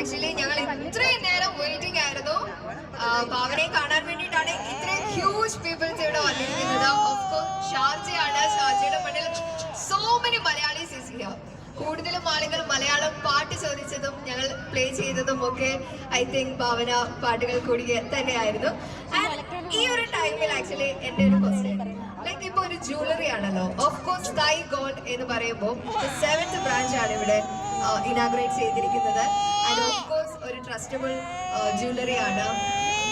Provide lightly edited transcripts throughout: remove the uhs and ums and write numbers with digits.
Actually ഞങ്ങൾ ഇത്രയും നേരം വെയിറ്റിംഗ് ആയിരുന്നു ഭാവനയെ കാണാൻ വേണ്ടിയിട്ടാണ് ഇത്രയും ഹ്യൂജ് പീപ്പിൾസ് ഇവിടെ വന്നിരിക്കുന്നത്. ഓഫ് കോഴ്സ് ഷാർജയാണ്, ഷാർജയുടെ മണ്ണിൽ so many Malayalis is here. കൂടുതലും ആളുകൾ മലയാളം പാട്ട് ചോദിച്ചതും ഞങ്ങൾ പ്ലേ ചെയ്തതും ഒക്കെ ഐ തിങ്ക് ഭാവന പാട്ടുകൾ കൂടി തന്നെയായിരുന്നു. ആൻഡ് ഈ ഒരു ടൈമിൽ ആക്ച്വലി എൻ്റെ ഒരു ക്വസ്റ്റ്യൻ, ലൈക്ക് ഇപ്പൊ ഒരു ജ്വല്ലറി ആണല്ലോ, ഓഫ് കോഴ്സ് സ്കൈ ഗോൾഡ് എന്ന് പറയുമ്പോൾ 7th ബ്രാഞ്ച് ആണ് ഇവിടെ ഇനാഗ്രേറ്റ് ചെയ്തിരിക്കുന്നത്. ആൻഡ് ഓഫ് കോഴ്സ് ഒരു ട്രസ്റ്റബിൾ ജ്വല്ലറി ആണ്.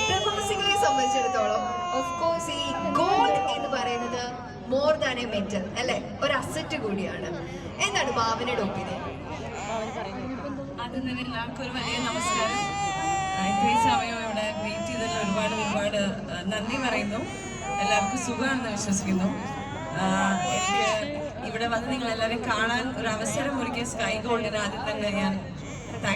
പ്രവാസികളെ സംബന്ധിച്ചിടത്തോളം ഓഫ് കോഴ്സ് ഈ ഗോൾഡ് എന്ന് പറയുന്നത് മോർ ദാൻ എ മെറ്റൽ അല്ലെ, ഒരു അസറ്റ് കൂടിയാണ്. എന്താണ് ഭാവനയുടെ ഒപ്പീനിയൻ? ആദ്യം തന്നെ എല്ലാവർക്കും ഒരു വലിയ നമസ്കാരം. ഇത്രയും സമയം ഇവിടെ വെയിറ്റ് ചെയ്തതിൽ ഒരുപാട് നന്ദി പറയുന്നു. എല്ലാവർക്കും സുഖമാണെന്ന് വിശ്വസിക്കുന്നു. എനിക്ക് ഇവിടെ വന്ന് നിങ്ങളെല്ലാവരും കാണാൻ ഒരു അവസരം ഒരുക്കിയ സ്കൈ ഗോൾഡിന് ആദ്യം തന്നെ ഞാൻ